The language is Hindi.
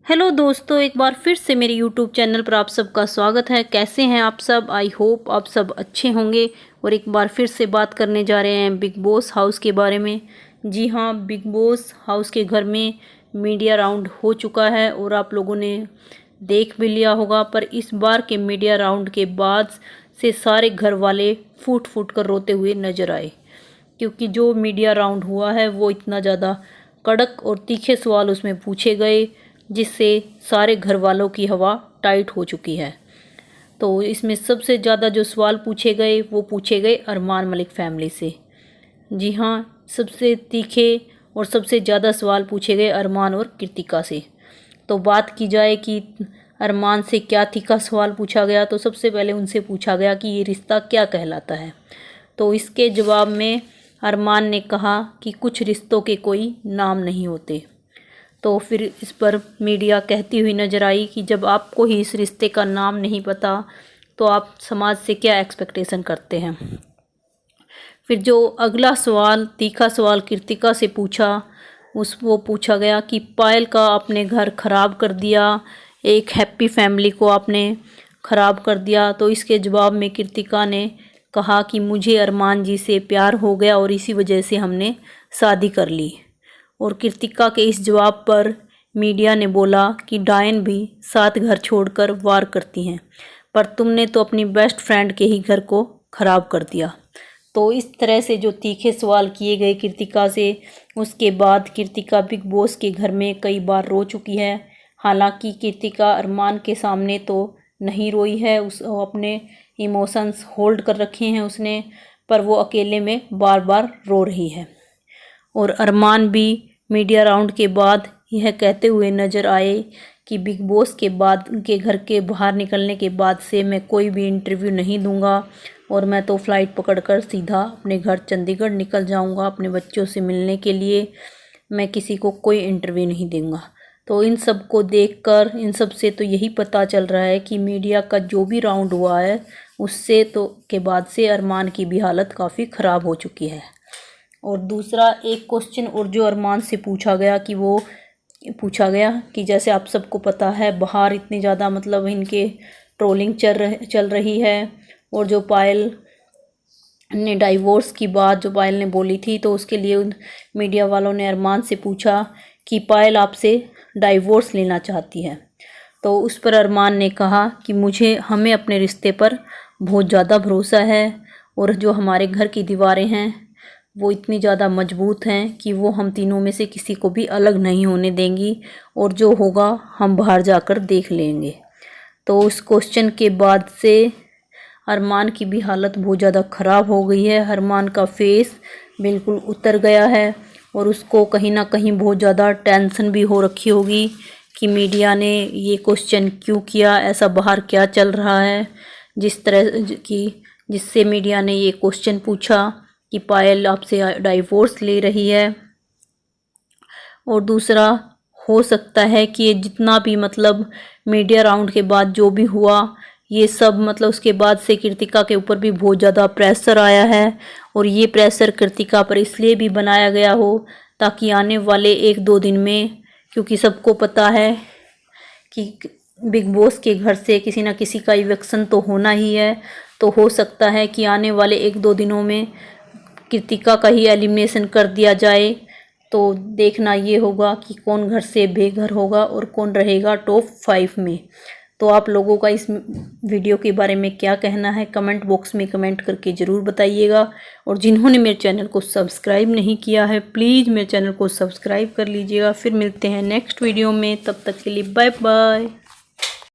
हेलो दोस्तों, एक बार फिर से मेरे यूट्यूब चैनल पर आप सबका स्वागत है। कैसे हैं आप सब? आई होप आप सब अच्छे होंगे। और एक बार फिर से बात करने जा रहे हैं बिग बॉस हाउस के बारे में। जी हाँ, बिग बॉस हाउस के घर में मीडिया राउंड हो चुका है और आप लोगों ने देख भी लिया होगा। पर इस बार के मीडिया राउंड के बाद से सारे घर वाले फूट फूट कर रोते हुए नजर आए, क्योंकि जो मीडिया राउंड हुआ है वो इतना ज़्यादा कड़क और तीखे सवाल उसमें पूछे गए, जिससे सारे घर वालों की हवा टाइट हो चुकी है। तो इसमें सबसे ज़्यादा जो सवाल पूछे गए वो पूछे गए अरमान मलिक फैमिली से। जी हाँ, सबसे तीखे और सबसे ज़्यादा सवाल पूछे गए अरमान और कृतिका से। तो बात की जाए कि अरमान से क्या तीखा सवाल पूछा गया, तो सबसे पहले उनसे पूछा गया कि ये रिश्ता क्या कहलाता है। तो इसके जवाब में अरमान ने कहा कि कुछ रिश्तों के कोई नाम नहीं होते। तो फिर इस पर मीडिया कहती हुई नजर आई कि जब आपको ही इस रिश्ते का नाम नहीं पता तो आप समाज से क्या एक्सपेक्टेशन करते हैं। फिर जो अगला सवाल, तीखा सवाल कृतिका से पूछा, वो पूछा गया कि पायल का आपने घर ख़राब कर दिया, एक हैप्पी फैमिली को आपने ख़राब कर दिया। तो इसके जवाब में कृतिका ने कहा कि मुझे अरमान जी से प्यार हो गया और इसी वजह से हमने शादी कर ली। और कृतिका के इस जवाब पर मीडिया ने बोला कि डायन भी 7 घर छोड़कर वार करती हैं, पर तुमने तो अपनी बेस्ट फ्रेंड के ही घर को ख़राब कर दिया। तो इस तरह से जो तीखे सवाल किए गए कृतिका से, उसके बाद कृतिका बिग बॉस के घर में कई बार रो चुकी है। हालांकि कृतिका अरमान के सामने तो नहीं रोई है, वो अपने इमोशंस होल्ड कर रखे हैं उसने, पर वो अकेले में बार बार रो रही है। और अरमान भी मीडिया राउंड के बाद यह कहते हुए नजर आए कि बिग बॉस के बाद, उनके घर के बाहर निकलने के बाद से मैं कोई भी इंटरव्यू नहीं दूंगा और मैं तो फ़्लाइट पकड़कर सीधा अपने घर चंडीगढ़ निकल जाऊंगा अपने बच्चों से मिलने के लिए। मैं किसी को कोई इंटरव्यू नहीं दूंगा। तो इन सब को देखकर, इन सब से तो यही पता चल रहा है कि मीडिया का जो भी राउंड हुआ है उससे तो के बाद से अरमान की भी हालत काफ़ी ख़राब हो चुकी है। और दूसरा एक क्वेश्चन और जो अरमान से पूछा गया कि वो पूछा गया कि जैसे आप सबको पता है बाहर इतनी ज़्यादा मतलब इनके ट्रोलिंग चल रही है, और जो पायल ने डाइवोर्स की बात जो पायल ने बोली थी, तो उसके लिए उन मीडिया वालों ने अरमान से पूछा कि पायल आपसे डाइवोर्स लेना चाहती है। तो उस पर अरमान ने कहा कि हमें अपने रिश्ते पर बहुत ज़्यादा भरोसा है और जो हमारे घर की दीवारें हैं वो इतनी ज़्यादा मजबूत हैं कि वो हम तीनों में से किसी को भी अलग नहीं होने देंगी, और जो होगा हम बाहर जाकर देख लेंगे। तो उस क्वेश्चन के बाद से अरमान की भी हालत बहुत ज़्यादा ख़राब हो गई है। अरमान का फेस बिल्कुल उतर गया है और उसको कहीं ना कहीं बहुत ज़्यादा टेंशन भी हो रखी होगी कि मीडिया ने ये क्वेश्चन क्यों किया, ऐसा बाहर क्या चल रहा है जिस तरह की, जिससे मीडिया ने ये क्वेश्चन पूछा कि पायल आपसे डाइवोर्स ले रही है। और दूसरा, हो सकता है कि ये जितना भी मतलब मीडिया राउंड के बाद जो भी हुआ, ये सब मतलब उसके बाद से कृतिका के ऊपर भी बहुत ज़्यादा प्रेशर आया है, और ये प्रेशर कृतिका पर इसलिए भी बनाया गया हो ताकि आने वाले 1-2 दिन में, क्योंकि सबको पता है कि बिग बॉस के घर से किसी ना किसी का इविक्शन तो होना ही है, तो हो सकता है कि आने वाले 1-2 दिनों में कृतिका का ही एलिमिनेशन कर दिया जाए। तो देखना ये होगा कि कौन घर से बेघर होगा और कौन रहेगा टॉप 5 में। तो आप लोगों का इस वीडियो के बारे में क्या कहना है, कमेंट बॉक्स में कमेंट करके ज़रूर बताइएगा। और जिन्होंने मेरे चैनल को सब्सक्राइब नहीं किया है, प्लीज़ मेरे चैनल को सब्सक्राइब कर लीजिएगा। फिर मिलते हैं नेक्स्ट वीडियो में, तब तक के लिए बाय बाय।